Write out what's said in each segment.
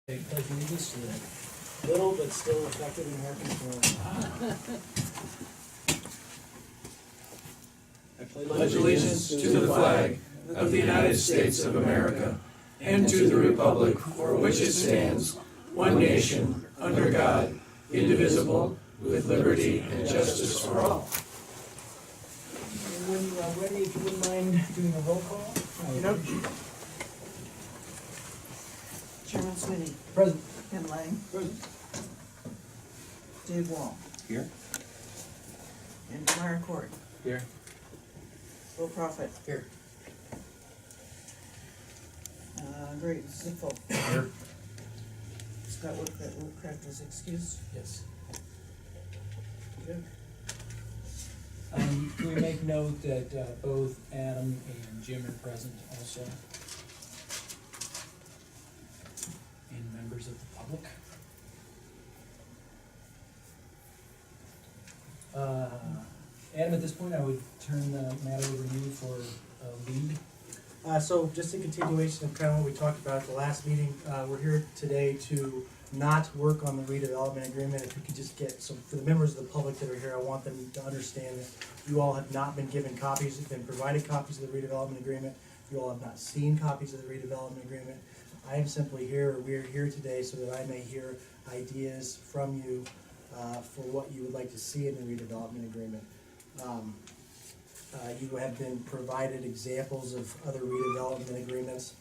Pledge allegiance to the little but still effective American flag. I Pledge allegiance to the flag of the United States of America and to the republic for which it stands, one nation, under God, indivisible, with liberty and justice for all. When ready, if you wouldn't mind doing a roll call? Chairman Sweeney. Present. Ken Lang. Present. Dave Wall. Here. And Tamara Court. Here. Will Prophet. Here. Great, Ziffel. Here. Scott Whitcraft is excused. Yes. Good. Can we make note that both Adam and Jim are present also? And members of the public. Adam, at this point, I would turn the matter over to you for lead. So just a continuation of kind of what we talked about at the last meeting, we're here today to not work on the redevelopment agreement. If we could just get some, for the members of the public that are here, I want them to understand that you all have not been given copies, have been provided copies of the redevelopment agreement. You all have not seen copies of the redevelopment agreement. I am simply here, or we're here today so that I may hear ideas from you for what you would like to see in the redevelopment agreement. You have been provided examples of other redevelopment agreements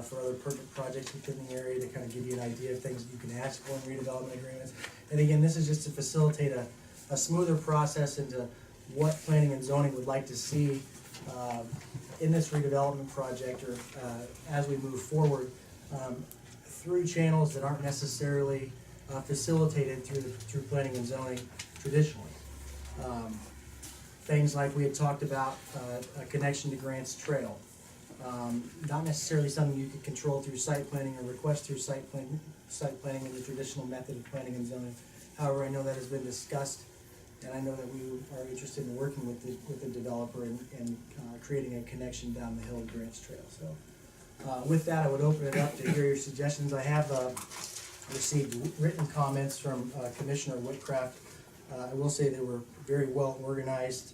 for other pertinent projects within the area to kind of give you an idea of things that you can ask for in redevelopment agreements. And again, this is just to facilitate a smoother process into what planning and zoning would like to see in this redevelopment project, or as we move forward through channels that aren't necessarily facilitated through planning and zoning traditionally. Things like we had talked about, a connection to Grants Trail. Not necessarily something you could control through site planning or request through site planning in the traditional method of planning and zoning. However, I know that has been discussed, and I know that we are interested in working with the developer and creating a connection down the hill of Grants Trail. So with that, I would open it up to hear your suggestions. I have received written comments from Commissioner Whitcraft. I will say they were very well organized.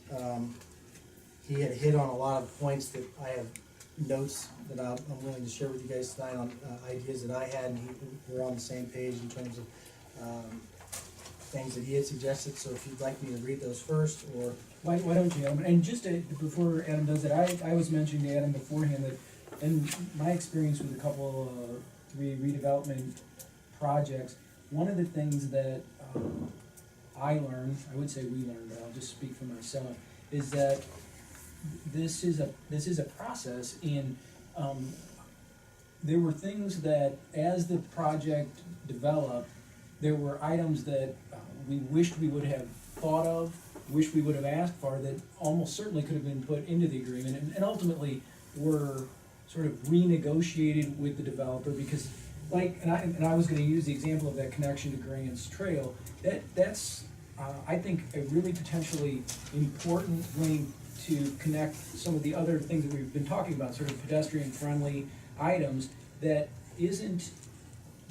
He had hit on a lot of points that I have notes that I'm willing to share with you guys tonight on ideas that I had, and we're on the same page in terms of things that he had suggested. So if you'd like me to read those first, or why don't you, Adam? And just before Adam does it, I was mentioning to Adam beforehand that in my experience with a couple three redevelopment projects, one of the things that I learned, I would say we learned, but I'll just speak for myself, is that this is a process, and there were things that as the project developed, there were items that we wished we would have thought of, wished we would have asked for, that almost certainly could have been put into the agreement, and ultimately were sort of renegotiated with the developer, because and I was going to use the example of that connection to Grants Trail. That's I think a really potentially important link to connect some of the other things that we've been talking about, sort of pedestrian-friendly items that isn't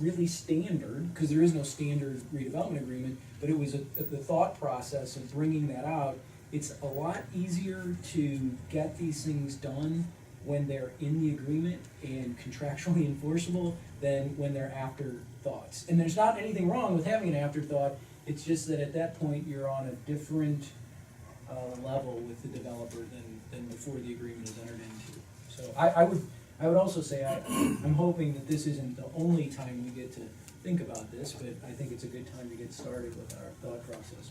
really standard, because there is no standard redevelopment agreement, but it was the thought process of bringing that out. It's a lot easier to get these things done when they're in the agreement and contractually enforceable than when they're afterthoughts. And there's not anything wrong with having an afterthought, it's just that at that point you're on a different level with the developer than before the agreement is entered into. So I would also say I'm hoping that this isn't the only time we get to think about this, but I think it's a good time to get started with our thought process.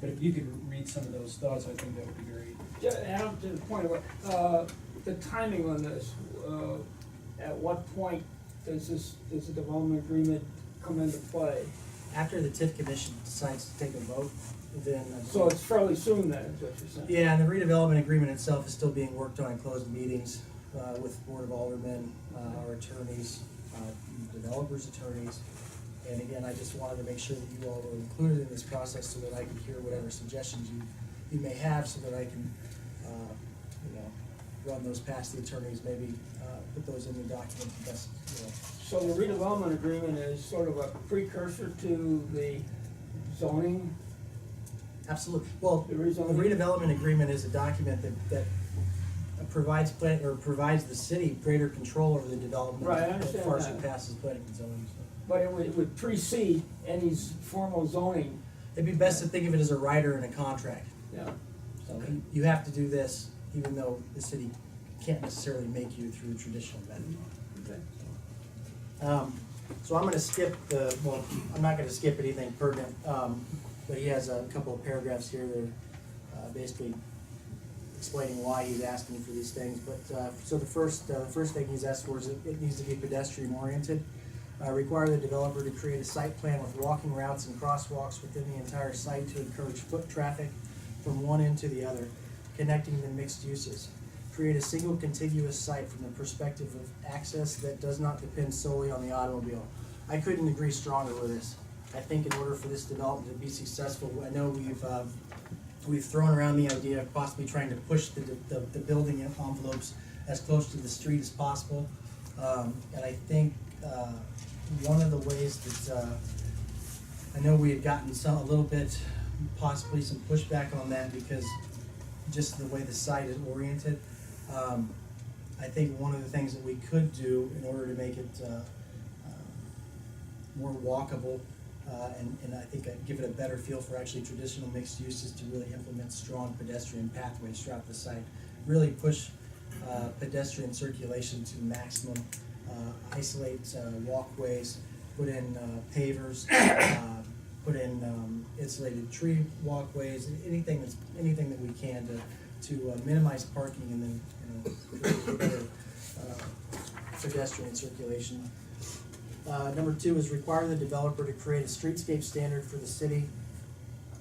But if you could read some of those thoughts, I think that would be great. Yeah, Adam, to the point of the timing on this, at what point does the development agreement come into play? after the TIF commission decides to take a vote, then So it's fairly soon then, is what you're saying? yeah, and the redevelopment agreement itself is still being worked on in closed meetings with Board of Aldermen, our attorneys, developers' attorneys. And again, I just wanted to make sure that you all were included in this process so that I could hear whatever suggestions you may have, so that I can, run those past the attorneys, maybe put those in the document, best, So the redevelopment agreement is sort of a precursor to the zoning, Absolutely. Well, the the rezoning? redevelopment agreement is a document that provides provides the city greater control over the development. Right, I as understand far as that. it passes planning and zoning. So. But it would precede any formal zoning, It'd be best to think of it as a rider in a contract. yeah. So you have to do this, even though the city can't necessarily make you through traditional method. Okay. So I'm gonna skip I'm not gonna skip anything pertinent, but he has a couple of paragraphs here that are basically explaining why he's asking for these things. But, so the first thing he's asked for is it needs to be pedestrian oriented. Require the developer to create a site plan with walking routes and crosswalks within the entire site to encourage foot traffic from one end to the other, connecting the mixed uses. Create a single contiguous site from the perspective of access that does not depend solely on the automobile. I couldn't agree stronger with this. I think in order for this development to be successful, I know we've thrown around the idea of possibly trying to push the building envelopes as close to the street as possible. And I think one of the ways that I know we had gotten a little bit, possibly some pushback on that because just the way the site is oriented. I think one of the things that we could do in order to make it more walkable and I think give it a better feel for actually traditional mixed uses to really implement strong pedestrian pathways throughout the site. Really push pedestrian circulation to maximum, isolate walkways, put in pavers, put in insulated tree walkways, anything that we can to minimize parking and then create better pedestrian circulation. Number 2 is require the developer to create a streetscape standard for the city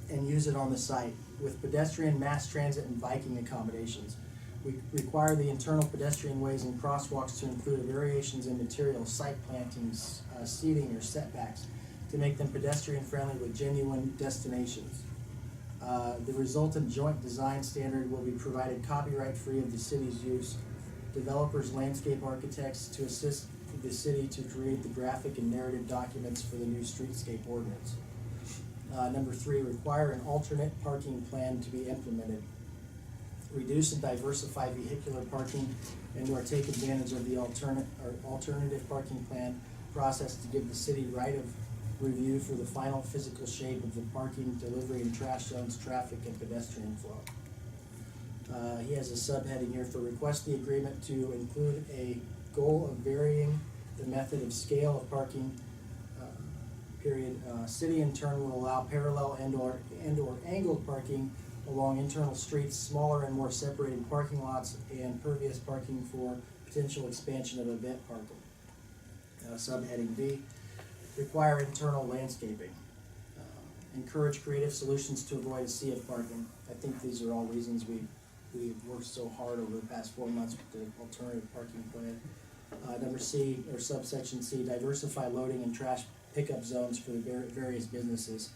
and use it on the site with pedestrian, mass transit, and biking accommodations. We require the internal pedestrian ways and crosswalks to include variations in materials, site plantings, seating, or setbacks to make them pedestrian friendly with genuine destinations. The resultant joint design standard will be provided copyright free of the city's use. Developers, landscape architects to assist the city to create the graphic and narrative documents for the new streetscape ordinance. Number 3, require an alternate parking plan to be implemented. Reduce and diversify vehicular parking and/or take advantage of the alternative parking plan process to give the city right of review for the final physical shape of the parking, delivery, and trash zones, traffic, and pedestrian flow. He has a subheading here for request the agreement to include a goal of varying the method of scale of parking, period. City in turn will allow parallel and/or angled parking along internal streets, smaller and more separated parking lots, and pervious parking for potential expansion of event parking. Subheading B, require internal landscaping. Encourage creative solutions to avoid a sea of parking. I think these are all reasons we've worked so hard over the past 4 months with the alternative parking plan. Number C, or subsection C, diversify loading and trash pickup zones for the various businesses.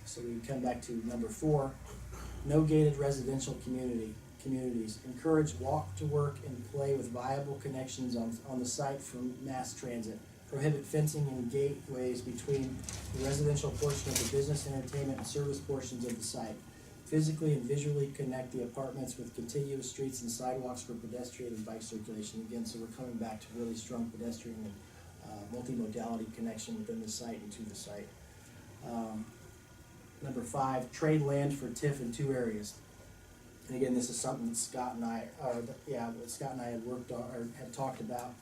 So we come back to number 4, no gated residential communities. Encourage walk to work and play with viable connections on the site from mass transit. Prohibit fencing and gateways between the residential portion of the business, entertainment, and service portions of the site. Physically and visually connect the apartments with contiguous streets and sidewalks for pedestrian and bike circulation. Again, so we're coming back to really strong pedestrian and multimodality connection within the site and to the site. Number 5, trade land for TIF in 2 areas. And again, this is something that Scott and I had worked on or had talked about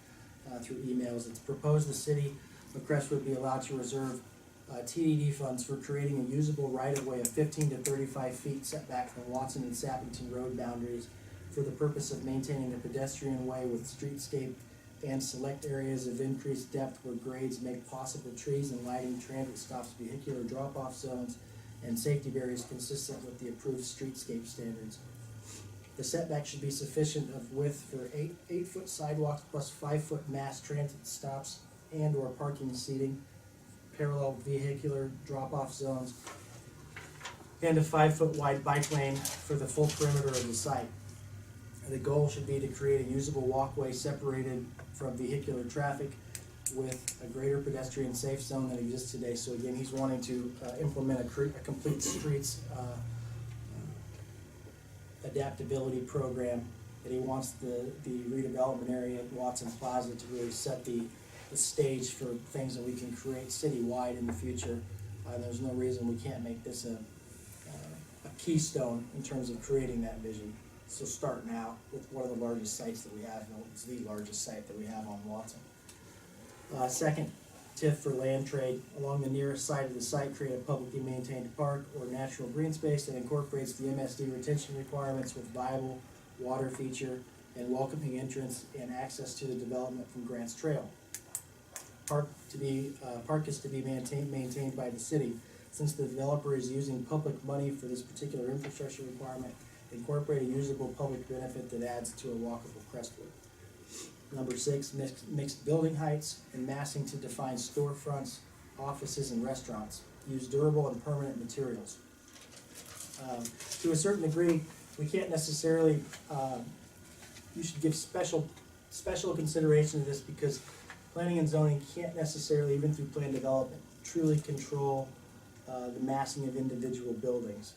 through emails. It's proposed the city of Crestwood be allowed to reserve TDD funds for creating a usable right-of-way of 15 to 35 feet setback from Watson and Sappington road boundaries for the purpose of maintaining a pedestrian way with streetscape and select areas of increased depth where grades make possible trees and lighting, transit stops, vehicular drop-off zones, and safety barriers consistent with the approved streetscape standards. The setback should be sufficient of width for 8-foot sidewalks plus 5-foot mass transit stops and/or parking seating, parallel vehicular drop-off zones, and a 5-foot wide bike lane for the full perimeter of the site. The goal should be to create a usable walkway separated from vehicular traffic with a greater pedestrian safe zone than exists today. So again, he's wanting to implement a complete streets adaptability program, that he wants the redevelopment area at Watson Plaza to really set the stage for things that we can create citywide in the future. There's no reason we can't make this a keystone in terms of creating that vision. So starting out with one of the largest sites that we have, it's the largest site that we have on Watson. Second, TIF for land trade. Along the nearest side of the site, create a publicly maintained park or natural green space that incorporates the MSD retention requirements with viable water feature and welcoming entrance and access to the development from Grants Trail. Park is to be maintained by the city. Since the developer is using public money for this particular infrastructure requirement, incorporate a usable public benefit that adds to a walkable Crestwood. Number 6, mixed building heights and massing to define storefronts, offices, and restaurants. Use durable and permanent materials. To a certain degree, we can't necessarily, you should give special consideration to this, because planning and zoning can't necessarily, even through plan development, truly control the massing of individual buildings.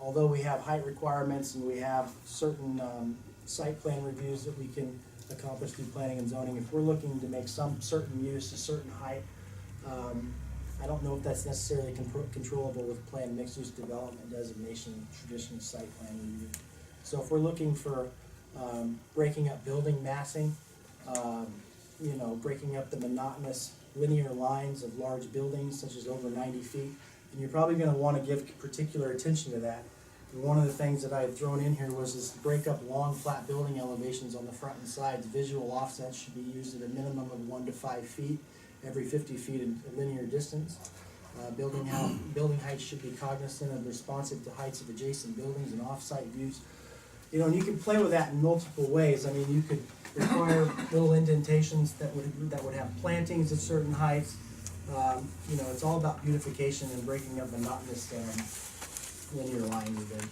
Although we have height requirements and we have certain site plan reviews that we can accomplish through planning and zoning, if we're looking to make some certain use a certain height, I don't know if that's necessarily controllable with planned mixed-use development designation, traditional site plan review. So if we're looking for breaking up building massing, breaking up the monotonous linear lines of large buildings such as over 90 feet, and you're probably going to want to give particular attention to that. And one of the things that I had thrown in here was this: break up long flat building elevations on the front and sides. Visual offsets should be used at a minimum of 1 to 5 feet every 50 feet in a linear distance. Building heights should be cognizant of responsive to heights of adjacent buildings and off-site views. And you can play with that in multiple ways. I mean, you could require little indentations that would have plantings at certain heights. It's all about beautification and breaking up monotonous linear lines again.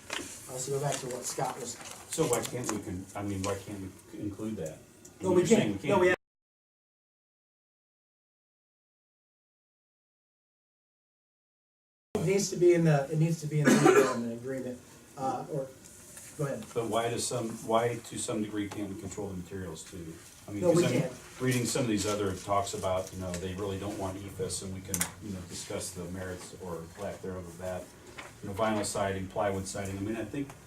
So go back to what Scott was. So why can't we include that? No, we You're saying can't. No, we have. It needs to be in the development agreement. Or go ahead. But why to some degree can't we control the materials too? I mean, No, we 'cause I'm can't. reading some of these other talks about, they really don't want EFS, and we can, discuss the merits or lack thereof of that. Vinyl siding, plywood siding. I mean,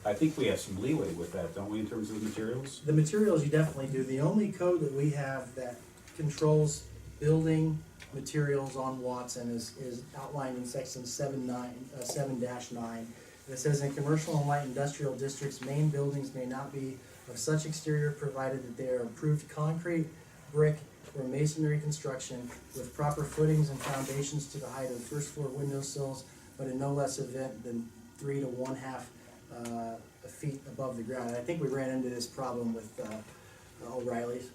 I think we have some leeway with that, don't we, in terms of the materials? The materials you definitely do. The only code that we have that controls building materials on Watson is outlined in section 7-9. It says, in commercial and light industrial districts, main buildings may not be of such exterior provided that they are approved concrete, brick, or masonry construction with proper footings and foundations to the height of the first floor windowsills, but in no less event than 3 to 1/2 feet above the ground. And I think we ran into this problem with O'Reilly's.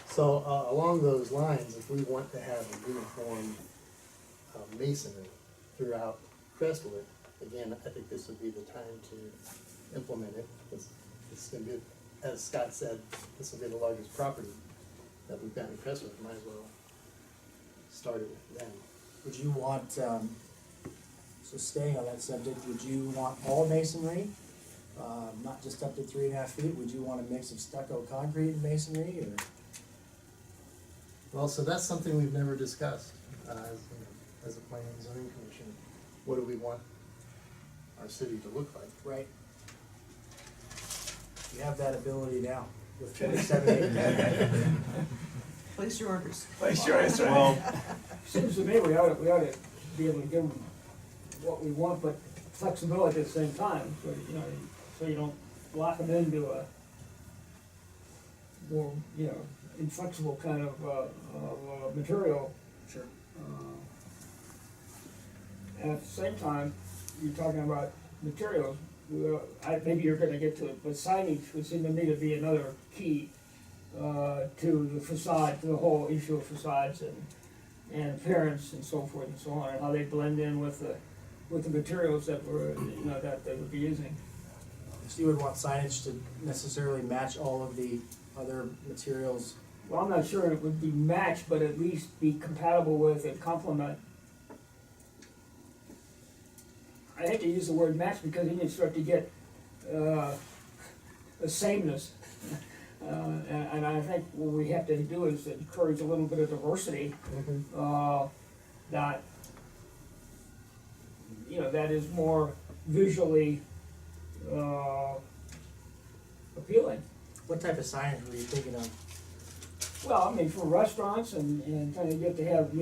So along those lines, if we want to have a uniform masonry throughout Crestwood, again, I think this would be the time to implement it. It's going to be, as Scott said, this will be the largest property that we've got in Crestwood. Might as well start it with them. Would you want, so staying on that subject, would you want all masonry, not just up to 3.5 feet? Would you want a mix of stucco, concrete, and masonry, or? Well, so that's something we've never discussed as a planning and zoning commission. What do we want our city to look like? Right. You have that ability now with 27 acres. Place your orders. Well, Seems to me we ought to be able to give them what we want, but flexibility at the same time, so you don't lock them into a more, inflexible kind of material. Sure. And at the same time, you're talking about materials. Maybe you're going to get to it, but signage would seem to me to be another key to the facade, to the whole issue of facades and appearance and so forth and so on, and how they blend in with with the materials that we're, you know, that they would be using. So you would want signage to necessarily match all of the other materials? Well, I'm not sure it would be matched, but at least be compatible with and complement. I hate to use the word match because then you start to get the sameness. And I think what we have to do is encourage a little bit of diversity, that, you know, that is more visually appealing. What type of signage were you thinking of? Well, I mean, for restaurants and kind of you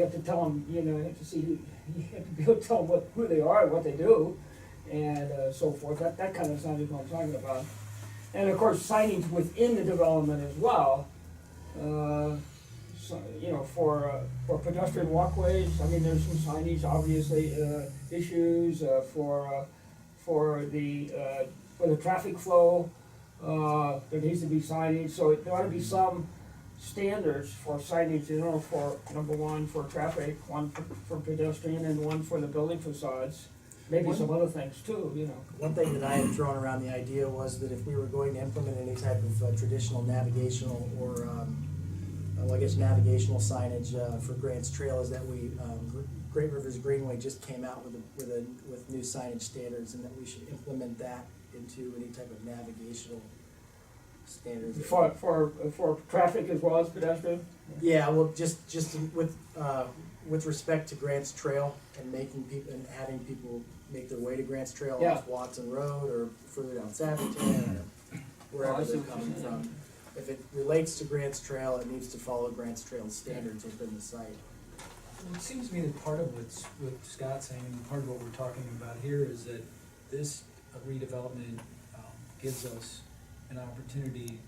have to tell them, you know, you have to see who, you have to be able to tell them who they are, what they do, and so forth. That kind of signage is what I'm talking about. And of course, signage within the development as well. So, you know, for pedestrian walkways, I mean, there's some signage, obviously, issues for the traffic flow. There needs to be signage, so there ought to be some standards for signage, you know, for number one for traffic, one for pedestrian, and one for the building facades. Maybe some other things too, you know. One thing that I had thrown around the idea was that if we were going to implement any type of traditional navigational or, well, I guess navigational signage for Grants Trail, is that we, Great Rivers Greenway just came out with new signage standards, and that we should implement that into any type of navigational standards. For traffic as well as pedestrian? Yeah, well, just with respect to Grants Trail and making people and having people make their way to Grants Trail Yeah. off Watson Road or further down Savington or wherever I see they're what you're coming saying. from. If it relates to Grants Trail, it needs to follow Grants Trail standards within the site. It seems to me that part of what Scott's saying, and part of what we're talking about here is that this redevelopment gives us an opportunity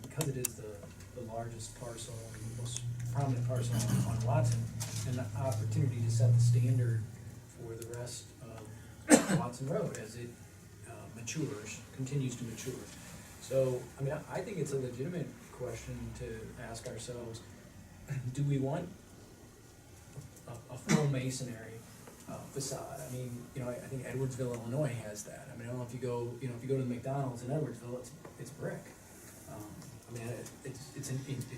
because it is the largest parcel and most prominent parcel on Watson, an opportunity to set the standard for the rest of Watson Road as it matures, continues to mature. So, I mean, I think it's a legitimate question to ask ourselves, do we want a full masonry facade? I mean, you know, I think Edwardsville, Illinois has that. I mean, I don't know if you go to the McDonald's in Edwardsville, it's brick. I mean, it's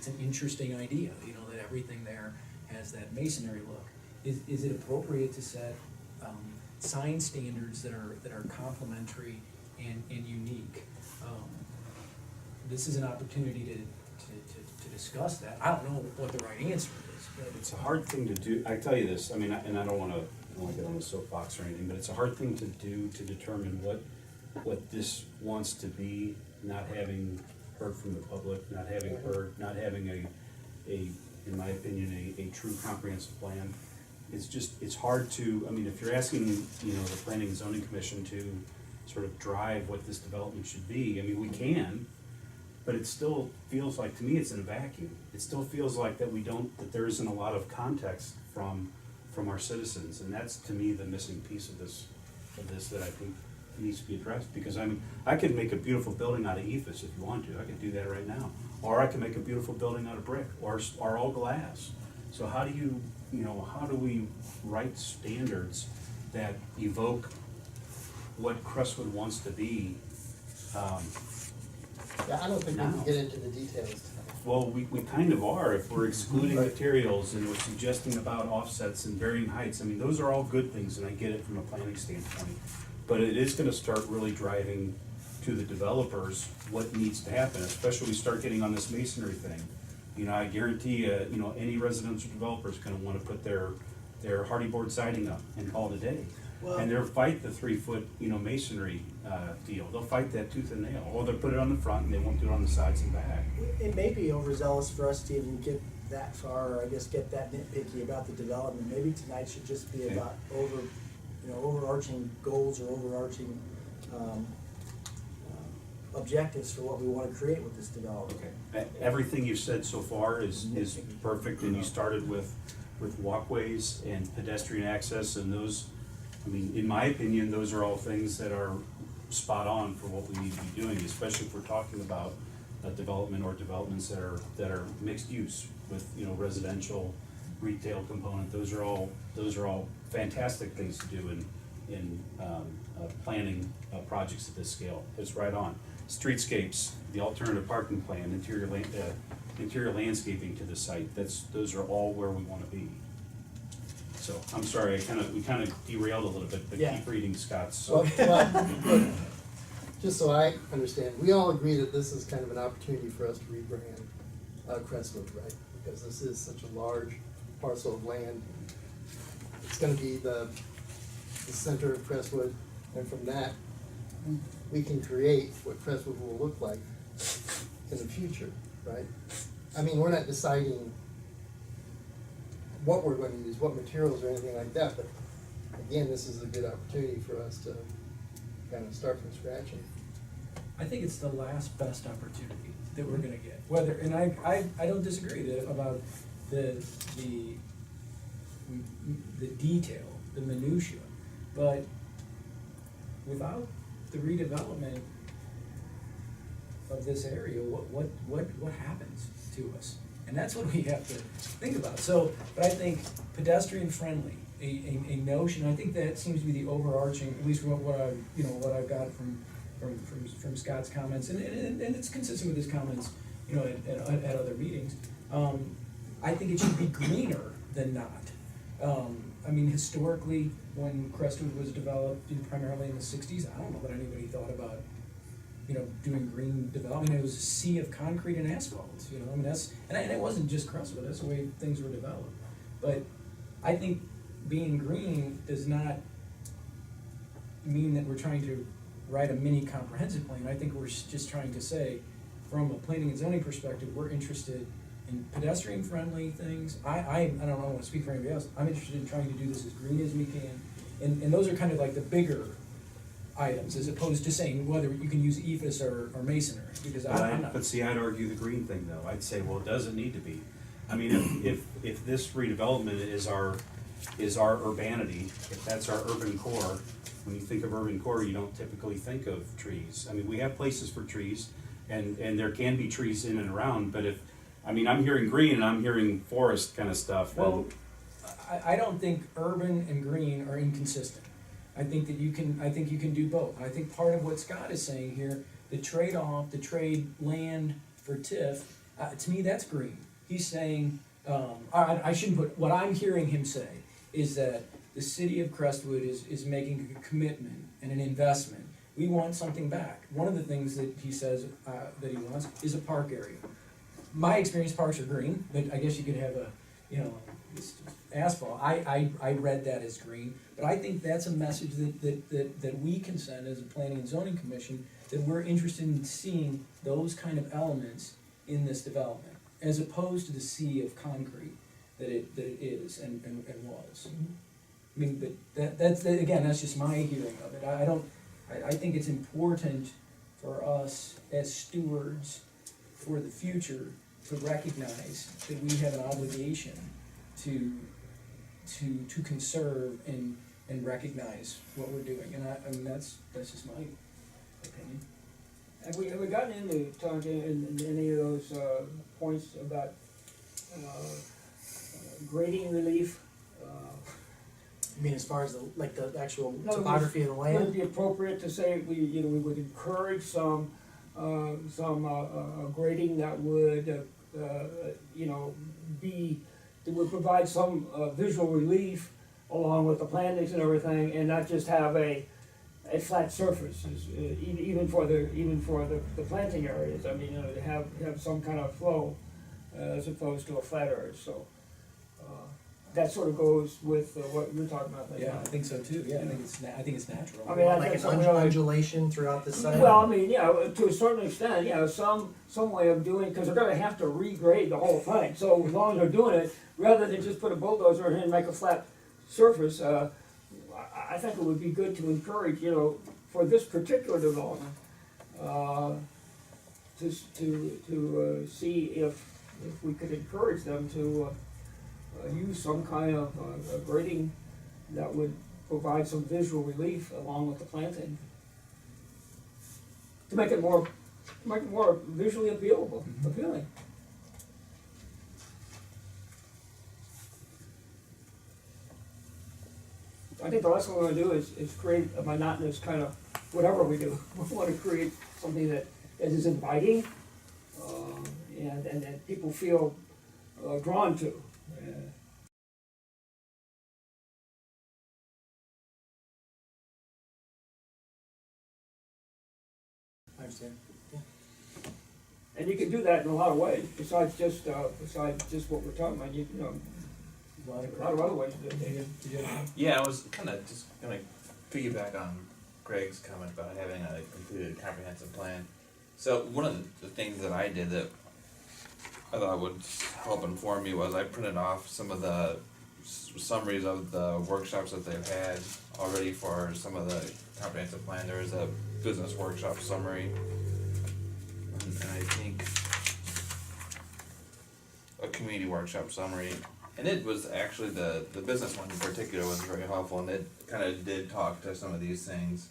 an interesting idea, you know, that everything there has that masonry look. Is it appropriate to set sign standards that are complementary and unique? This is an opportunity to discuss that. I don't know what the right answer is, but It's a hard thing to do, I tell you this, I mean, and I don't wanna get on the soapbox or anything, but it's a hard thing to do to determine what this wants to be, not having heard from the public, not having in my opinion, a true comprehensive plan. It's hard to, I mean, if you're asking, you know, the Planning and Zoning Commission to sort of drive what this development should be, I mean, we can, but it still feels like, to me, it's in a vacuum. It still feels like that that there isn't a lot of context from our citizens, and that's, to me, the missing piece of this that I think needs to be addressed. Because I mean, I could make a beautiful building out of ephes if you want to. I could do that right now, or I could make a beautiful building out of brick, or all glass. So how do we write standards that evoke what Crestwood wants to be? Yeah, I don't think we Now. can get into the details tonight. Well, we kind of are, if we're excluding materials and we're suggesting about offsets and varying heights. I mean, those are all good things, and I get it from a planning standpoint. But it is gonna start really driving to the developers what needs to happen, especially we start getting on this masonry thing. You know, I guarantee you know, any residential developer is gonna wanna put their hardy board siding up and call it a day. Well- And they'll fight the 3-foot, you know, masonry deal. They'll fight that tooth and nail, or they'll put it on the front and they won't do it on the sides and back. It may be overzealous for us to even get that far, or I guess get that nitpicky about the development. Maybe tonight should just be about overarching goals or overarching objectives for what we want to create with this development. Okay. Everything you've said so far is perfect, and you started with walkways and pedestrian access, and those, I mean, in my opinion, those are all things that are spot on for what we need to be doing, especially if we're talking about a development or developments that are mixed use with, you know, residential, retail component. Those are all fantastic things to do in planning projects at this scale. It's right on. Streetscapes, the alternative parking plan, interior landscaping to the site, those are all where we wanna be. So, I'm sorry, we kind of derailed a little bit, but Yeah. keep reading Scott's. So, well, look, just so I understand, we all agree that this is kind of an opportunity for us to rebrand Crestwood, right? Because this is such a large parcel of land. It's gonna be the center of Crestwood, and from that, we can create what Crestwood will look like in the future, right? I mean, we're not deciding what we're going to use, what materials or anything like that, but again, this is a good opportunity for us to kind of start from scratch. And I think it's the last best opportunity that we're gonna get. Whether, and I don't disagree about the detail, the minutia, but without the redevelopment of this area, what happens to us? And that's what we have to think about. So, but I think pedestrian friendly, a notion, I think that seems to be the overarching, at least what I've got from Scott's comments, and it's consistent with his comments, at other meetings. I think it should be greener than not. I mean, historically, when Crestwood was developed, primarily in the '60s, I don't know that anybody thought about, doing green development. It was a sea of concrete and asphalt, I mean, and it wasn't just Crestwood, that's the way things were developed. But I think being green does not mean that we're trying to write a mini comprehensive plan. I think we're just trying to say, from a planning and zoning perspective, we're interested in pedestrian friendly things. I don't know, I want to speak for anybody else, I'm interested in trying to do this as green as we can. And those are kind of like the bigger items, as opposed to saying whether you can use ephes or masonry, because I'm not. But see, I'd argue the green thing though. I'd say, well, it doesn't need to be. I mean, if this redevelopment is our urbanity, if that's our urban core, when you think of urban core, you don't typically think of trees. I mean, we have places for trees, and there can be trees in and around, but I'm hearing green and I'm hearing forest kind of stuff. Well, I don't think urban and green are inconsistent. I think you can do both. I think part of what Scott is saying here, the trade-off, the trade land for TIF, to me, that's green. He's saying, I shouldn't put, what I'm hearing him say is that the city of Crestwood is making a commitment and an investment. We want something back. One of the things that he says that he wants is a park area. My experience, parks are green, but I guess you could have asphalt. I read that as green, but I think that's a message that we can send as a planning and zoning commission, that we're interested in seeing those kind of elements in this development, as opposed to the sea of concrete that it is and was. I mean, but that's just my hearing of it. I think it's important for us as stewards for the future to recognize that we have an obligation to conserve and recognize what we're doing, and I mean that's just my opinion. Have we gotten into talking in any of those points about grading relief? I mean, as far as the actual No, topography of the Would it land? be appropriate to say we would encourage some grading that would that would provide some visual relief along with the plantings and everything, and not just have a flat surface, even for the planting areas. I mean, to have some kind of flow as opposed to a flat area. So that sort of goes with what you're talking about. Yeah, I think so too. Yeah, I think it's natural. I mean, Like that's an undulation throughout the site? well, I mean, to a certain extent, some way of doing, because they're gonna have to regrade the whole thing. So as long as they're doing it, rather than just put a bulldozer in and make a flat surface, I think it would be good to encourage, for this particular development, to see if we could encourage them to use some kind of grading that would provide some visual relief along with the planting, to make it more visually appealing. I think the last thing we wanna do is create a monotonous kind of, whatever we do. We wanna create something that is inviting, and that people feel drawn to. I understand. And you can do that in a lot of ways, besides just what we're talking about, you know, a lot of other ways to do it. Yeah, I was kind of just gonna piggyback on Greg's comment about having a completed comprehensive plan. So one of the things that I did that I thought would help inform me was I printed off some of the summaries of the workshops that they've had already for some of the comprehensive plan. There is a business workshop summary, and I think a community workshop summary. And it was actually the business one in particular was very helpful, and it kind of did talk to some of these things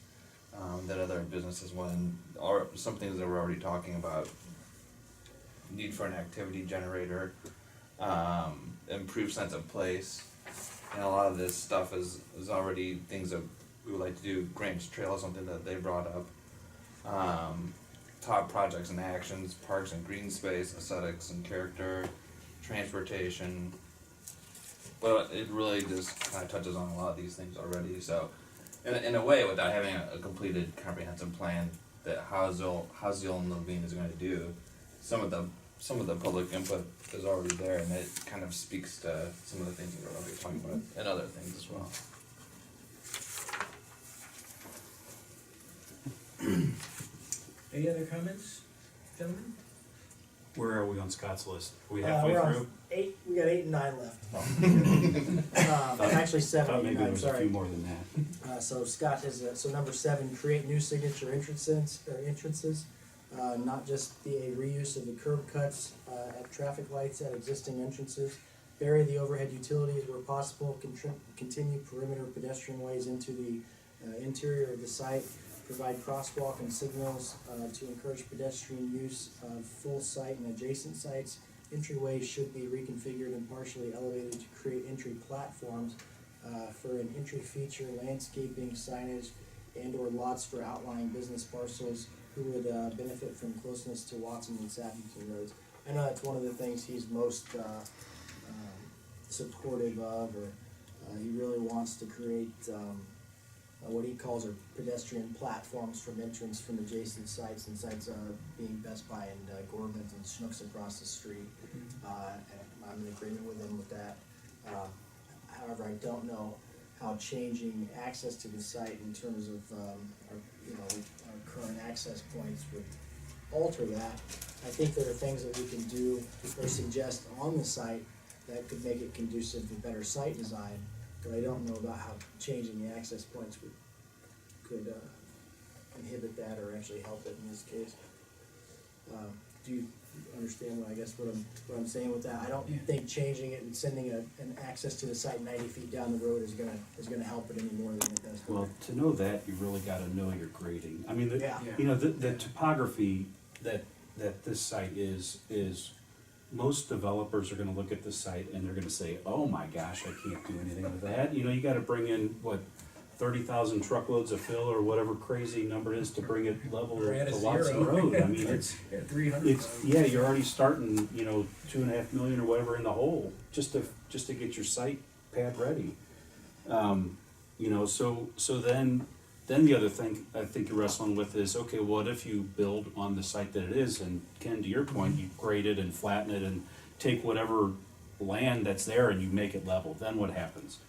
that other businesses went, or some things that we're already talking about. Need for an activity generator, improved sense of place, and a lot of this stuff is already things that we would like to do. Grants Trail is something that they brought up. Top projects and actions, parks and green space, aesthetics and character, transportation. But it really just kind of touches on a lot of these things already. So, in a way, without having a completed comprehensive plan that Hazel and Levine is going to do, some of the public input is already there, and it kind of speaks to some of the things that we're already talking about, and other things as well. Any other comments, gentlemen? Where are we on Scott's list? Are we halfway We're on through? 8, we got 8 and 9 left. Actually 7, Thought 8 maybe and there 9, was a sorry. few more than that. So Scott is, so number 7, create new signature entrances, not just the reuse of the curb cuts at traffic lights at existing entrances. Bury the overhead utilities where possible, continue perimeter pedestrian ways into the interior of the site, provide crosswalk and signals to encourage pedestrian use of full site and adjacent sites. Entryways should be reconfigured and partially elevated to create entry platforms for an entry feature, landscaping, signage, and/or lots for outlying business parcels who would benefit from closeness to Watson and Sappington roads. I know that's one of the things he's most supportive of, or he really wants to create what he calls are pedestrian platforms from entrance from adjacent sites, and sites being Best Buy and Gorman's and Schnucks across the street. And I'm in agreement with him with that. However, I don't know how changing access to the site in terms of our current access points would alter that. I think there are things that we can do or suggest on the site that could make it conducive to better site design, but I don't know about how changing the access points could inhibit that or actually help it in this case. Do you understand what I'm saying with that? I don't think changing it and sending an access to the site 90 feet down the road is gonna help it any more than it does. Well, to know that, you really gotta know your grading. I mean, Yeah. the topography that this site is, most developers are gonna look at the site and they're gonna say, oh my gosh, I can't do anything with that. You know, you gotta bring in, 30,000 truckloads of fill or whatever crazy number it is to bring it level We're at to a Watson zero. Road. I mean, it's, 300. you're already starting, 2.5 million or whatever in the hole, just to get your site pad ready. So then the other thing I think you're wrestling with is, okay, what if you build on the site that it is, and Ken, to your point, you grade it and flatten it and take whatever land that's there and you make it level, then what happens?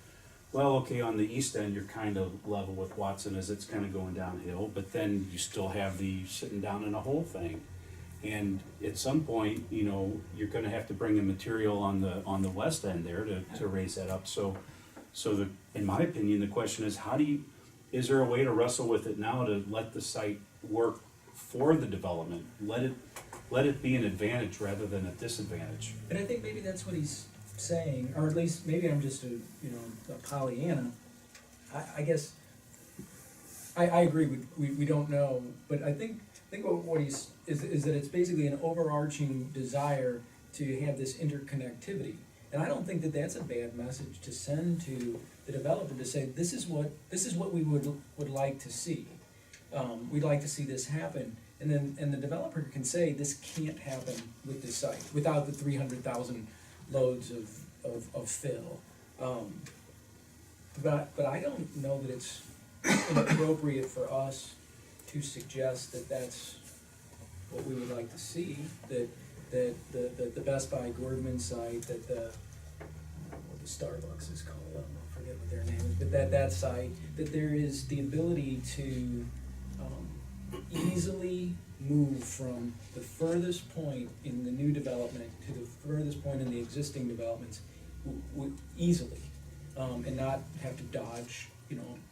Well, okay, on the east end, you're kind of level with Watson as it's kind of going downhill, but then you still have the sitting down in a hole thing. And at some point, you're gonna have to bring in material on the west end there to raise that up. So in my opinion, the question is, is there a way to wrestle with it now to let the site work for the development? Let it be an advantage rather than a disadvantage. And I think maybe that's what he's saying, or at least maybe I'm just a Pollyanna. I guess I agree. We don't know, but I think what he's is that it's basically an overarching desire to have this interconnectivity, And I don't think that that's a bad message to send to the developer, to say, this is what we would like to see. We'd like to see this happen, and the developer can say, this can't happen with this site, without the 300,000 loads of fill. But I don't know that it's inappropriate for us to suggest that that's what we would like to see, that the Best Buy Gordman site, that what the Starbucks is called, I forget what their name is, but that site, that there is the ability to easily move from the furthest point in the new development to the furthest point in the existing developments easily, and not have to dodge,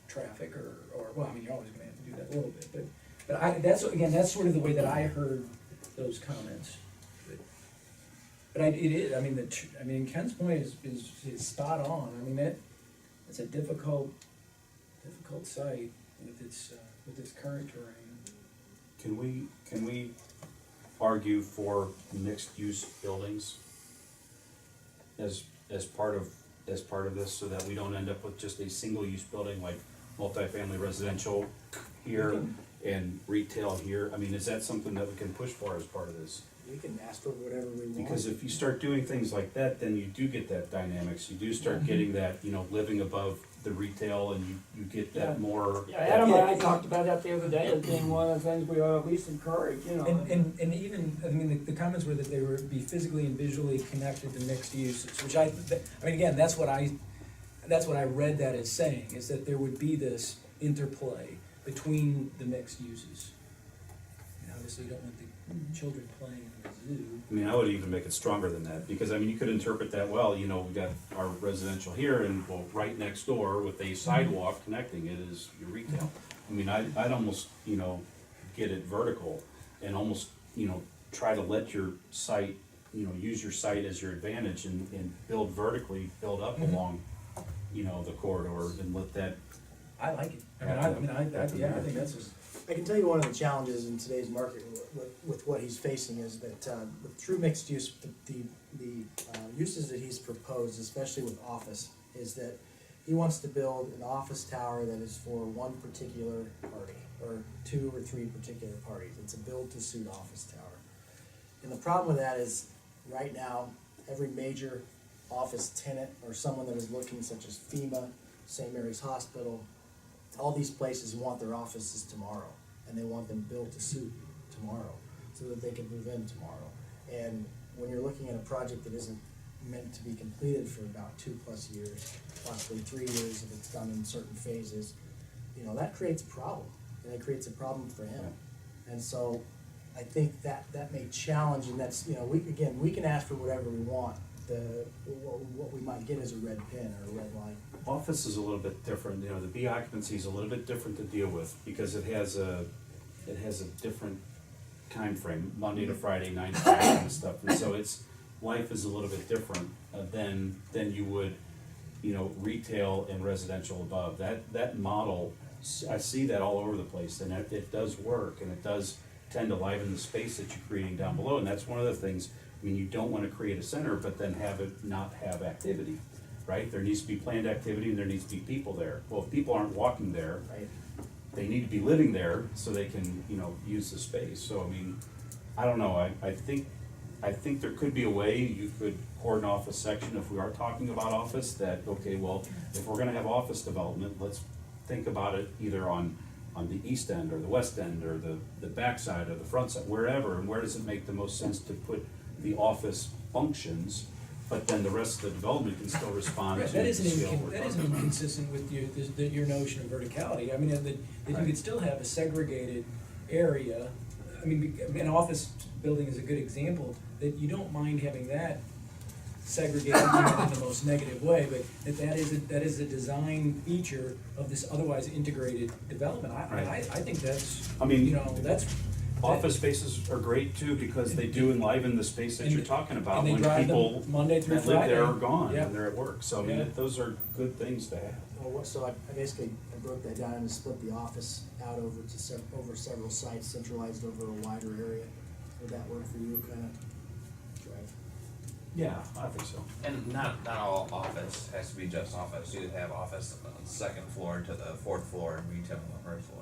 traffic or well, I mean, you're always gonna have to do that a little bit, but that's sort of the way that I heard those comments. But it is, I mean, Ken's point is spot on. I mean, it's a difficult site with its current terrain. Can we argue for mixed-use buildings as part of this, so that we don't end up with just a single-use building like multifamily residential here and retail here? I mean, is that something that we can push for as part of this? We can ask for whatever we want. Because if you start doing things like that, then you do get that dynamics, you do start getting that, living above the retail, and you get that more. Yeah, Adam and I talked about that the other day as being one of the things we ought to at least encourage, And even, I mean, the comments were that they would be physically and visually connected to mixed uses, which I mean, again, that's what I read that as saying, is that there would be this interplay between the mixed uses. And obviously you don't want the children playing in the zoo. I mean, I would even make it stronger than that, because I mean, you could interpret that, well, we got our residential here, and well, right next door with a sidewalk connecting it is your retail. I mean, I'd almost, get it vertical and almost, try to let your site, use your site as your advantage and build vertically, build up along, the corridor, and let that. I like it. I think that's just. I can tell you one of the challenges in today's market with what he's facing is that with true mixed use, the uses that he's proposed, especially with office, is that he wants to build an office tower that is for one particular party, or 2 or 3 particular parties. It's a build-to-suit office tower. And the problem with that is, right now, every major office tenant or someone that is looking, such as FEMA, St. Mary's Hospital, all these places want their offices tomorrow, and they want them built to suit tomorrow, so that they can move in tomorrow. And when you're looking at a project that isn't meant to be completed for about 2+ years, possibly 3 years if it's done in certain phases, that creates a problem, and it creates a problem for him. And so I think that may challenge, and that's, we can ask for whatever we want. What we might get is a red pin or a red line. Office is a little bit different, the B occupancy is a little bit different to deal with, because it has a different time frame, Monday to Friday, 9 to 5 and stuff, and so life is a little bit different than you would, retail and residential above. That model, I see that all over the place, and it does work, and it does tend to liven the space that you're creating down below, and that's one of the things. I mean, you don't want to create a center, but then have it not have activity, right? There needs to be planned activity, and there needs to be people there. Well, if people aren't walking there, Right. they need to be living there so they can, use the space. So, I mean, I don't know, I think there could be a way you could cordon off a section, if we are talking about office, that, okay, well, if we're gonna have office development, let's think about it either on the east end, or the west end, or the back side, or the front side, wherever, and where does it make the most sense to put the office functions, but then the rest of the development can still respond to That the isn't scale we're that isn't talking about. inconsistent with your notion of verticality. I mean, that you could still have a segregated area. I mean, an office building is a good example, that you don't mind having that segregated, not in the most negative way, but that is a design feature of this otherwise integrated development. I think that's, I mean, that's. Office spaces are great too, because they do enliven the space that And- you're talking about and they when drive them people Monday through that live there are Friday. gone, Yeah. and they're at work, so I mean, Yeah. those are good things to have. So I basically broke that down and split the office out over several sites, centralized over a wider area. Would that work for you, kind of? Right. Yeah, I think so. And not all office has to be just office. You could have office on the second floor to the fourth floor and retail on the first floor.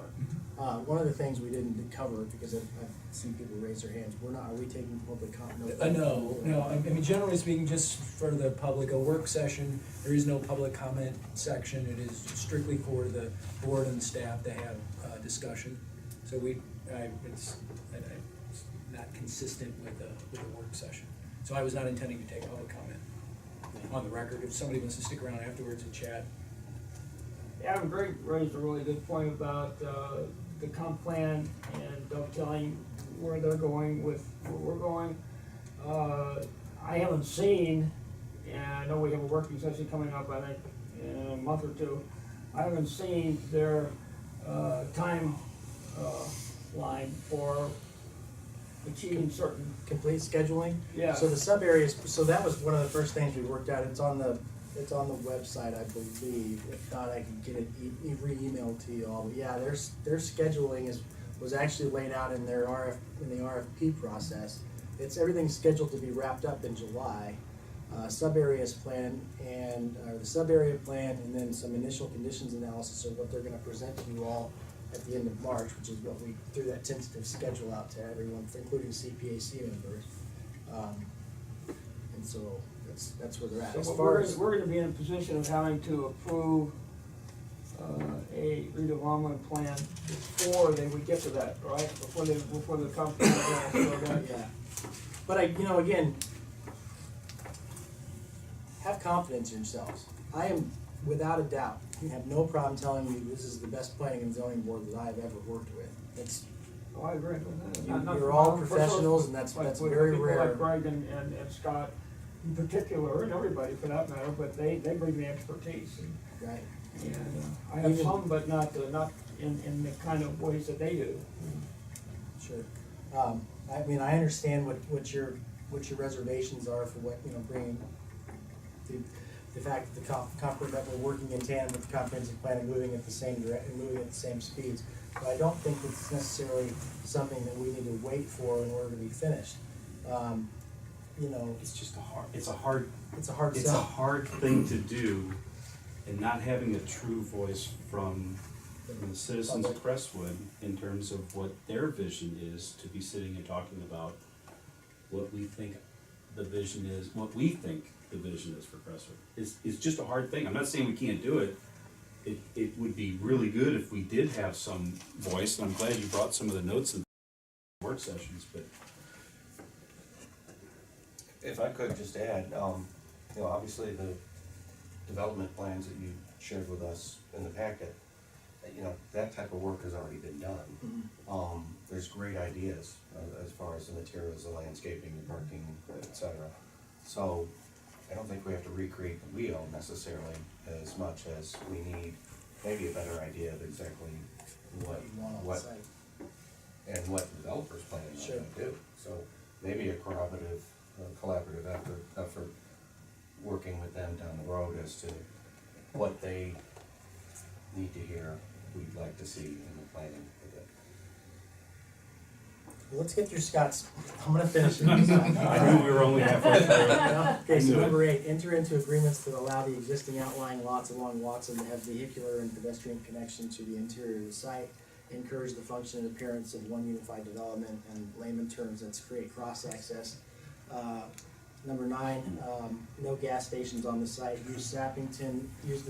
One of the things we didn't cover, because I've seen people raise their hands, are we taking public comment? No, I mean, generally speaking, just for the public, a work session, there is no public comment section. It is strictly for the board and staff to have discussion. So it's not consistent with a work session. So I was not intending to take public comment on the record. If somebody wants to stick around afterwards and chat. Adam Greg raised a really good point about the comp plan and dovetailing where they're going with where we're going. I haven't seen, and I know we have a working session coming up, I think, in a month or two. I haven't seen their time line for achieving certain. Complete scheduling? Yeah. So the sub areas, so that was one of the first things we worked out. It's on the website, I believe. If not, I can get it re-emailed to you all. But yeah, their scheduling was actually laid out in their in the RFP process. Everything's scheduled to be wrapped up in July. Sub areas plan the sub area plan, and then some initial conditions analysis of what they're going to present to you all at the end of March, which is what we threw that tentative schedule out to everyone, including CPAC members. And so that's where they're at. As So far as we're gonna be in a position of having to approve a redevelopment plan before they would get to that, right? Before the company. yeah, but again, have confidence in yourselves. I am without a doubt, you have no problem telling you this is the best planning and zoning board that I've ever worked with. It's Oh, I agree with that. you're all professionals, and that's very people rare. like Greg and Scott in particular, and everybody for that matter, but they bring the expertise. Right. And I have some, but not in the kind of ways that they do. Sure. I mean, I understand what your reservations are for what, bringing the fact that that we're working in tandem with the comprehensive plan and moving at the same speeds. But I don't think it's necessarily something that we need to wait for in order to be finished. It's just it's a hard sell. thing to do, and not having a true voice from the citizens of Crestwood in terms of what their vision is, to be sitting and talking about what we think the vision is, for Crestwood. It's just a hard thing. I'm not saying we can't do it. It would be really good if we did have some voice, and I'm glad you brought some of the notes in work sessions, but. If I could just add, obviously the development plans that you shared with us in the packet, that type of work has already been done. Mm-hmm. There's great ideas as far as the materials, the landscaping, the parking, etc. So I don't think we have to recreate the wheel necessarily as much as we need maybe a better idea of exactly what and what the developers planning on to do. So maybe a collaborative effort working with them down the road as to what they need to hear, we'd like to see in the planning of it. Well, let's get through Scott's. I'm gonna finish it. I knew we were only halfway through. Okay, so number 8, enter into agreements that allow the existing outlying lots along Watson to have vehicular and pedestrian connection to the interior of the site, encourage the function and appearance of one unified development, and layman terms, that's create cross-access. Number 9, no gas stations on the site. Use the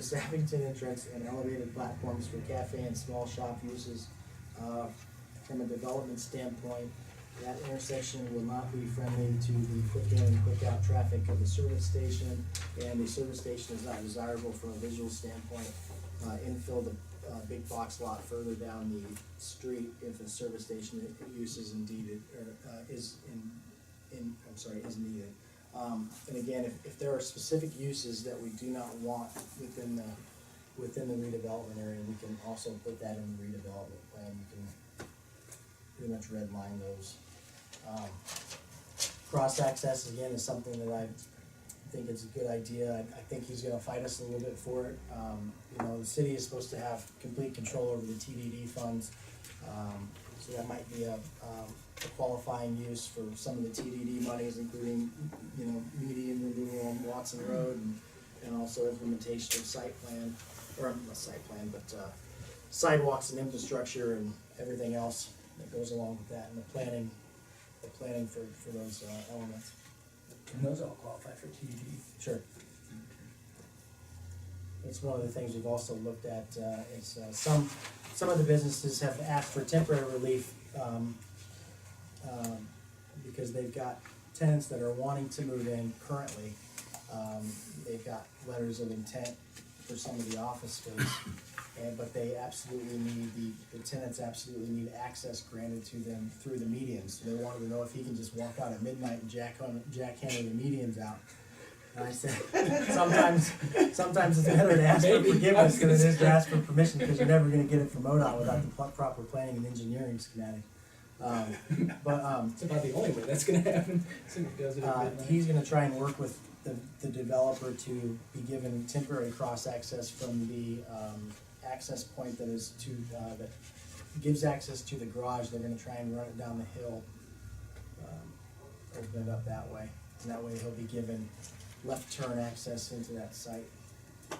Sappington entrance and elevated platforms for cafe and small shop uses. From a development standpoint, that intersection will not be friendly to the quick in and quick out traffic of the service station, and the service station is not desirable from a visual standpoint. Infill the big box lot further down the street if a service station use is indeed is needed. And again, if there are specific uses that we do not want within the redevelopment area, we can also put that in the redevelopment plan. You can pretty much redline those. Cross-access, again, is something that I think it's a good idea. I think he's gonna fight us a little bit for it. The city is supposed to have complete control over the TDD funds. So that might be a qualifying use for some of the TDD monies, including, median Watson Road, and also implementation of site plan, or not site plan, but sidewalks and infrastructure and everything else that goes along with that, and the planning for those elements. And those all qualify for TD. Sure. It's one of the things we've also looked at, is some of the businesses have asked for temporary relief, because they've got tenants that are wanting to move in currently. They've got letters of intent for some of the office space, but they absolutely need, the tenants absolutely need access granted to them through the medians. So they wanted to know if he can just walk out at midnight and jackhammer the medians out. And I said, sometimes it's better to ask for forgiveness than it is to ask for permission, because you're never gonna get it from ODOT without the proper planning and engineering schematic. It's about the only way that's gonna happen. So he does it at midnight. He's gonna try and work with the developer to be given temporary cross access from the access point that is to, that gives access to the garage. They're gonna try and run it down the hill, open it up that way. And that way he'll be given left turn access into that site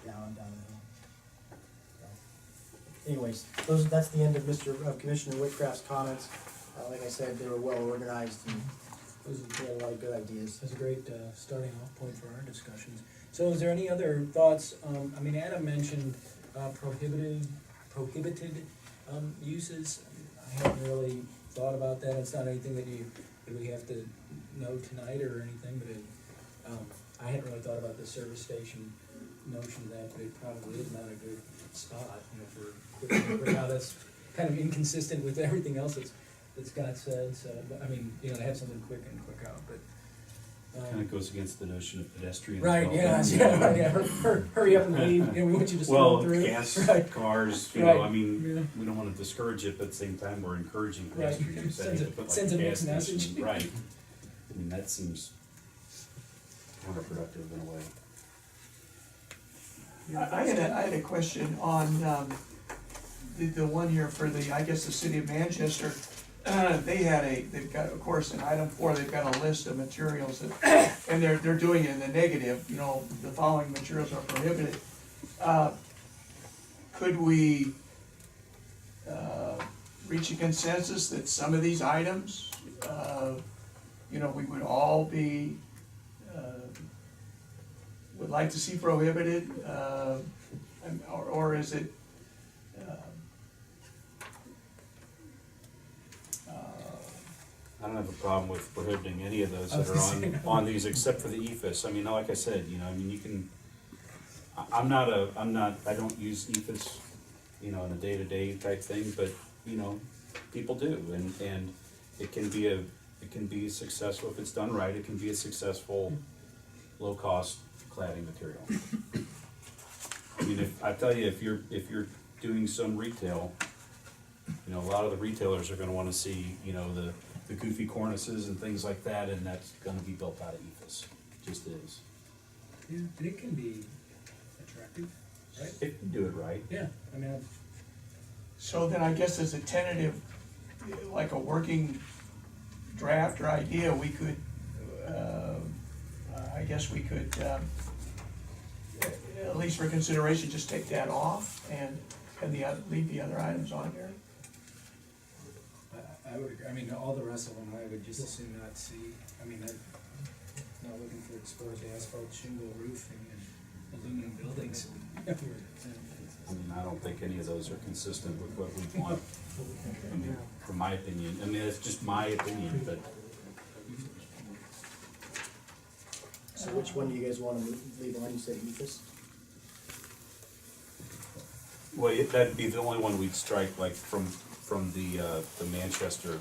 down the hill. So, anyways, that's the end of Commissioner Whitcraft's comments. Like I said, they were well organized and they had a lot of good ideas. That's a great starting off point for our discussions. So is there any other thoughts? I mean, Adam mentioned prohibited uses. I haven't really thought about that. It's not anything that we have to know tonight or anything, but I hadn't really thought about the service station notion of that, but it probably is not a good spot, for how that's kind of inconsistent with everything else that Scott said. So, but, I mean, to have something quick in, quick out, but. Kind of goes against the notion of pedestrian. Right, development. Hurry up and leave, we want you to Well, scroll through. gas, Right. cars, Right. I mean, Yeah. we don't wanna discourage it, but at the same time, we're encouraging Right. pedestrian use. I Sends hate a- to put, like, sends a gas mixed station- message. Right, I mean, that seems counterproductive in a way. I had a question on, the one here for I guess the city of Manchester. They've got, of course, in item 4, they've got a list of materials that, and they're doing it in the negative, the following materials are prohibited. Could we, reach a consensus that some of these items, we would all be, would like to see prohibited, or is it, I don't have a problem with prohibiting any of those I was that are gonna say. on these, except for the EFS. I mean, like I said, you can, I don't use EFS, in a day-to-day type thing, but, people do, and it can be successful, if it's done right, it can be a successful, low-cost cladding material. I mean, if you're doing some retail, a lot of the retailers are gonna wanna see, the goofy cornices and things like that, and that's gonna be built out of EFS, just is. Yeah, and it can be attractive, right? If you do it right. Yeah, I mean, so then I guess as a tentative, like a working draft or idea, we could, at least for consideration, just take that off and leave the other items on here. I would agree. I mean, all the rest of them, I would just as soon not see. I mean, I'm not looking for exposed asphalt, shingle roofing, and aluminum buildings. I mean, I don't think any of those are consistent with what we want, I mean, from my opinion. I mean, it's just my opinion, but So which one do you guys wanna leave on? You said EFS? well, that'd be the only one we'd strike, like, from the Manchester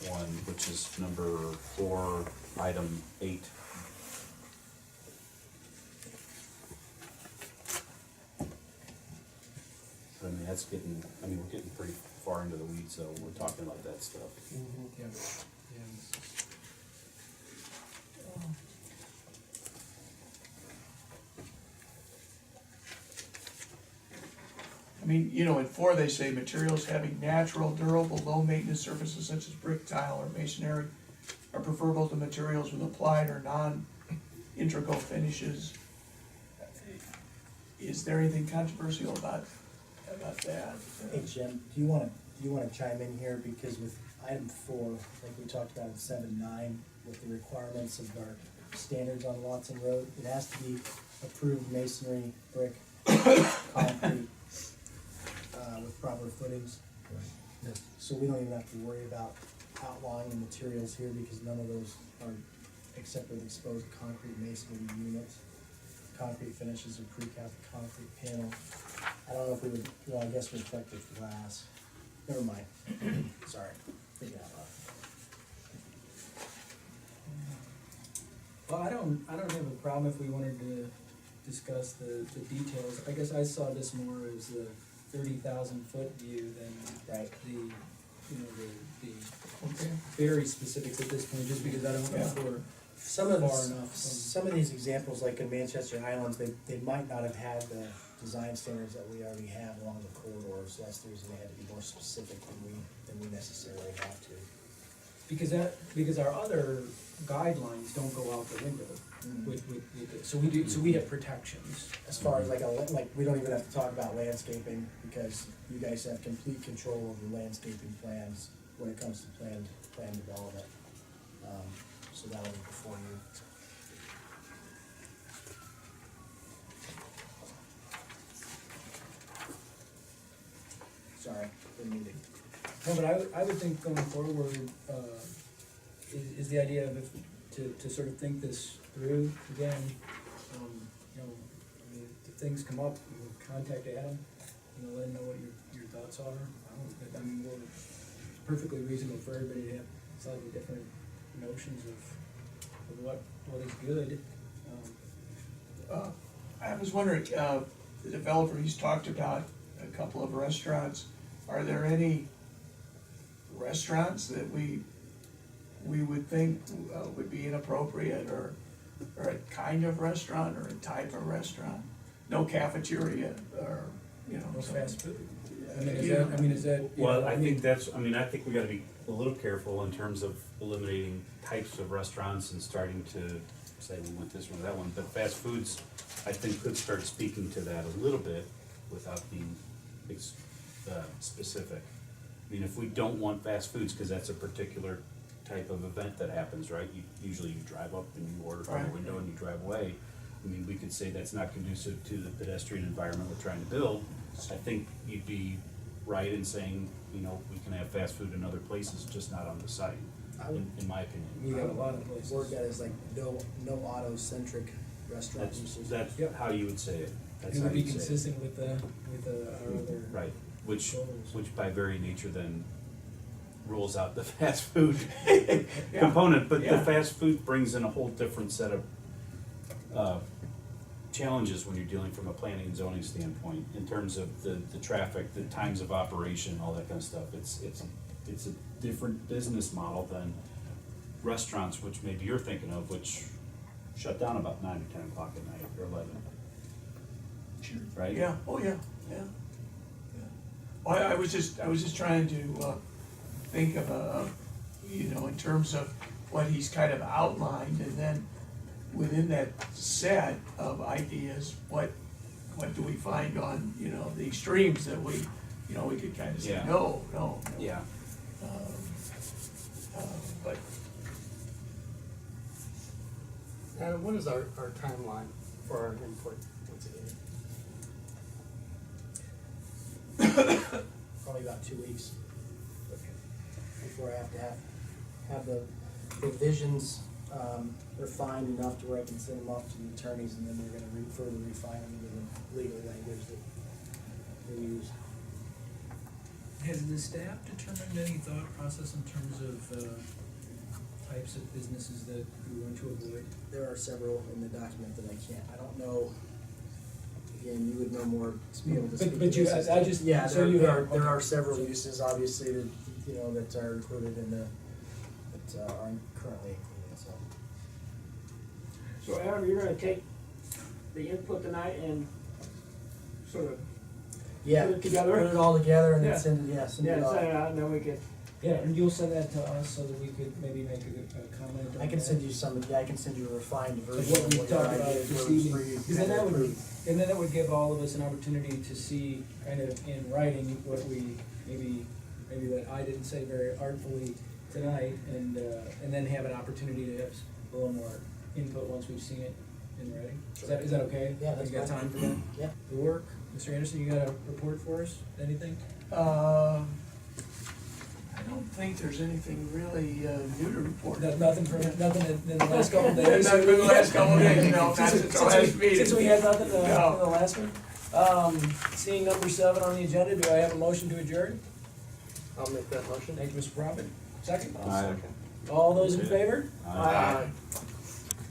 one, which is number 4, item 8. I mean, we're getting pretty far into the weeds, so we're talking about that stuff. Yeah. I mean, in 4, they say materials having natural, durable, low-maintenance surfaces such as brick, tile, or masonry are preferable to materials with applied or integral finishes. Is there anything controversial about that? Hey Jim, do you wanna chime in here, because with item 4, like we talked about in 7.9, with the requirements of our standards on Watson Road, it has to be approved masonry, brick, concrete, with proper footings. So we don't even have to worry about outlining the materials here, because none of those are, except for the exposed concrete masonry units. Concrete finishes are precast concrete panel. I don't know if we would, well, I guess reflective glass. Never mind. Sorry. Thinking out loud. Well, I don't have a problem if we wanted to discuss the details. I guess I saw this more as the 30,000-foot view than Right. the Okay. very specifics at this point, just because I don't know if we're Some of far this, enough. some of these examples, like in Manchester Highlands, they might not have had the design standards that we already have along the corridor, so that's the reason they had to be more specific than we necessarily have to. Because our other guidelines don't go out the window with it. So we have protections. As far as like we don't even have to talk about landscaping, because you guys have complete control of the landscaping plans when it comes to plan development. So that will be before you. Sorry, didn't mean to. No, but I would think going forward, is the idea of to sort of think this through again. You know, I mean, if things come up, you contact Adam, let him know what your thoughts are. I mean, it's perfectly reasonable for everybody to have slightly different notions of what is good. I was wondering, the developer, he's talked about a couple of restaurants. Are there any restaurants that we would think would be inappropriate, or a kind of restaurant, or a type of restaurant? No cafeteria, or, No fast food. I Is that? Well, I think we gotta be a little careful in terms of eliminating types of restaurants and starting to say we want this one or that one, but fast foods, I think, could start speaking to that a little bit without being specific. I mean, if we don't want fast foods, cause that's a particular type of event that happens, right? Usually you drive up and you order from the Right. window and you drive away. I mean, we could say that's not conducive to the pedestrian environment we're trying to build. I think you'd be right in saying, we can have fast food in other places, just not on the site, in my opinion. We got a lot of places. Word that is like no auto-centric restaurant uses. That's how you would say it. That's It how would be you'd say it. consistent with our other. Right, which goals. by very nature then rules out the fast food component, but the Yeah. fast food brings in a whole different set of challenges when you're dealing from a planning and zoning standpoint, in terms of the traffic, the times of operation, all that kind of stuff. It's a different business model than restaurants, which maybe you're thinking of, which shut down about 9 or 10 o'clock at night, or 11. Right? Yeah, oh, yeah. Well, I was just trying to, think of in terms of what he's kind of outlined, and then within that set of ideas, what do we find on, the extremes that we could kind of say, Yeah. no. Yeah. But, Adam, what is our timeline for our input once again? Probably about 2 weeks. Before I have to have the revisions refined enough to where I can send them off to the attorneys, and then they're gonna further refine them into the legal language that we use. Has the staff determined any thought process in terms of types of businesses that we want to avoid? There are several in the document that I don't know. Again, you would know more to be able to speak to But you, this. I just. Yeah, so you have- there are several uses, obviously, that, that are included in that aren't currently included, so. So Adam, you're gonna take the input tonight and sort of Yeah, put it together? put it all together and then Yeah. send it off. send it out, and then we could Yeah, and you'll send that to us so that we could maybe make a comment on I can that. send you some, I can send you a refined Of version what of we what your talked about idea this was evening, for you. because then that would, and then that would give all of us an opportunity to see kind of in writing what we, maybe what I didn't say very artfully tonight, and then have an opportunity to have a little more input once we've seen it in writing. Is that okay? Yeah, that's You got fine. time for that? Yeah. The work, Mr. Anderson, you got a report for us, anything? I don't think there's anything really new to report. Nothing in the last couple of days? Nothing in the last couple of days, no, not since the last meeting. Since we had nothing in No. the last one? Seeing number 7 on the agenda, do I have a motion to adjourn? I'll make that motion. Thank you, Mr. Prophet. Second? Aye. All those in favor? Aye.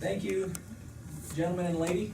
Thank you, gentlemen and lady.